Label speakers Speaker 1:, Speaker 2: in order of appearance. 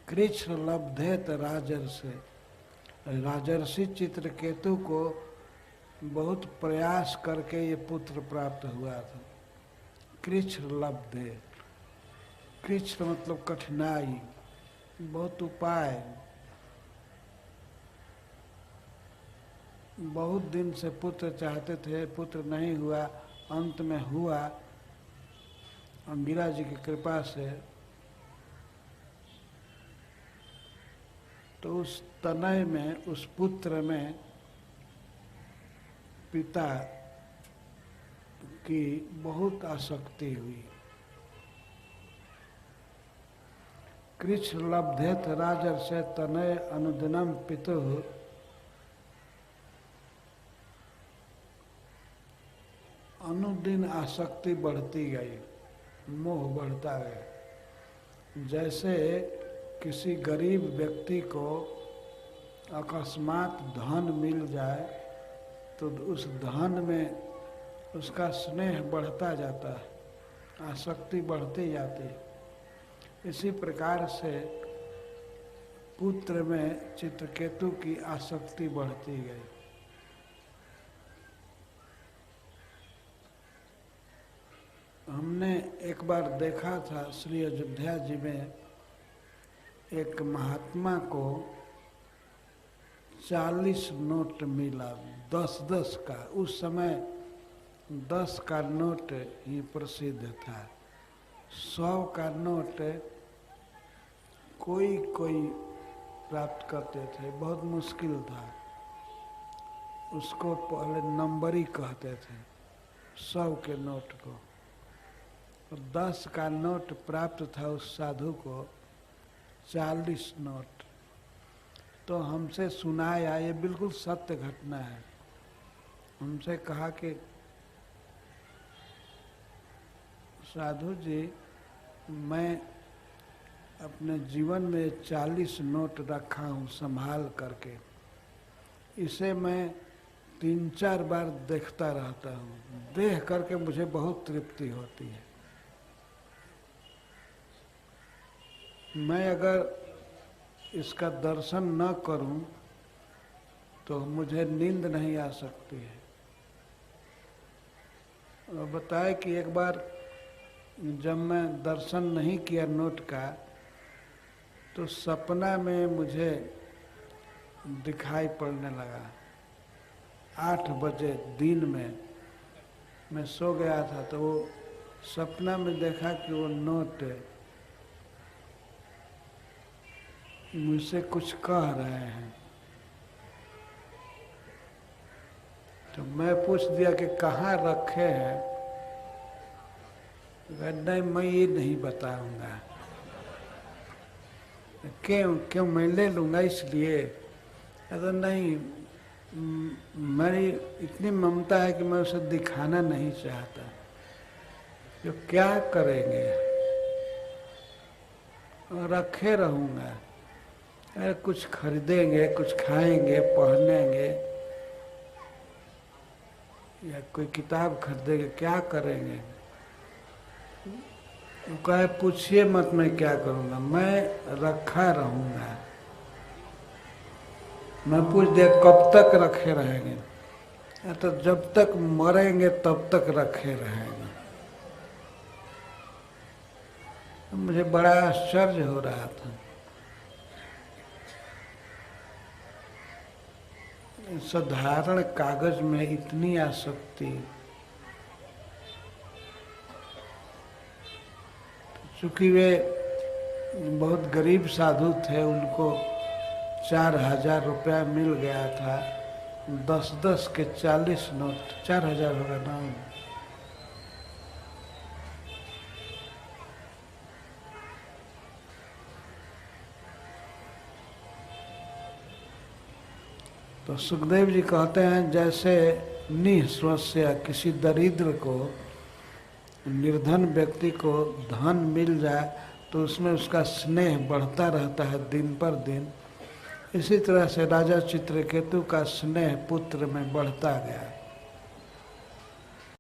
Speaker 1: कृष्ण लब्धेत राजर्षि। राजर्षि चित्रकेतु को बहुत प्रयास करके ये पुत्र प्राप्त हुआ था। कृष्ण लब्धे, कृष्ण मतलब कठिनाई, बहुत उपाय, बहुत दिन से पुत्र चाहते थे, पुत्र नहीं हुआ, अंत में हुआ अंगिरा जी की कृपा से। तो उस तनय में, उस पुत्र में पिता की बहुत आसक्ति हुई। कृष्ण लब्धेत राजर्षे तनय अनुदिनम पितुः। अनुदिन आसक्ति बढ़ती गई, मोह बढ़ता गया। जैसे किसी गरीब व्यक्ति को अकस्मात धन मिल जाए तो उस धन में उसका स्नेह बढ़ता जाता है, आसक्ति बढ़ती जाती है। इसी प्रकार से पुत्र में चित्रकेतु की आसक्ति बढ़ती गई। हमने एक बार देखा था श्री अयोध्या जी में एक महात्मा को 40 नोट मिला, 10-10 का। उस समय 10 का नोट ही प्रसिद्ध था। 100 का नोट कोई कोई प्राप्त करते थे, बहुत मुश्किल था। उसको पहले नंबरी कहते थे, 100 के नोट को। 10 का नोट प्राप्त था उस साधु को, 40 नोट। तो हमसे सुनाया, ये बिल्कुल सत्य घटना है। हमसे कहा कि साधु जी, मैं अपने जीवन में 40 नोट रखा हूँ संभाल करके। इसे मैं 3-4 बार देखता रहता हूँ, देख करके मुझे बहुत तृप्ति होती है। मैं अगर इसका दर्शन न करूं तो मुझे नींद नहीं आ सकती है। और बताए कि एक बार जब मैं दर्शन नहीं किया नोट का, तो सपना में मुझे दिखाई पड़ने लगा। 8 बजे दिन में मैं सो गया था, तो वो सपना में देखा कि वो नोट मुझसे कुछ कह रहे हैं। तो मैं पूछ दिया कि कहाँ रखे हैं। नहीं, मैं ये नहीं बताऊंगा। क्यों मैं ले लूंगा इसलिए? अरे नहीं, मेरी इतनी ममता है कि मैं उसे दिखाना नहीं चाहता। जो क्या करेंगे, रखे रहूंगा। अरे कुछ खरीदेंगे, कुछ खाएंगे, पहनेंगे, या कोई किताब खरीदेंगे, क्या करेंगे? वो कहे पूछिए मत, मैं क्या करूँगा, मैं रखा रहूँगा। मैं पूछ दिया कब तक रखे रहेंगे? तो जब तक मरेंगे तब तक रखे रहेंगे। तो मुझे बड़ा आश्चर्य हो रहा था। साधारण कागज में इतनी आसक्ति। चूंकि वे बहुत गरीब साधु थे, उनको 4000 रुपया मिल गया था। 10-10 के 40 नोट, 4000 होगा ना। तो सुखदेव जी कहते हैं, जैसे निःस्वस्य किसी दरिद्र को, निर्धन व्यक्ति को धन मिल जाए तो उसमें उसका स्नेह बढ़ता रहता है दिन पर दिन। इसी तरह से राजा चित्रकेतु का स्नेह पुत्र में बढ़ता गया।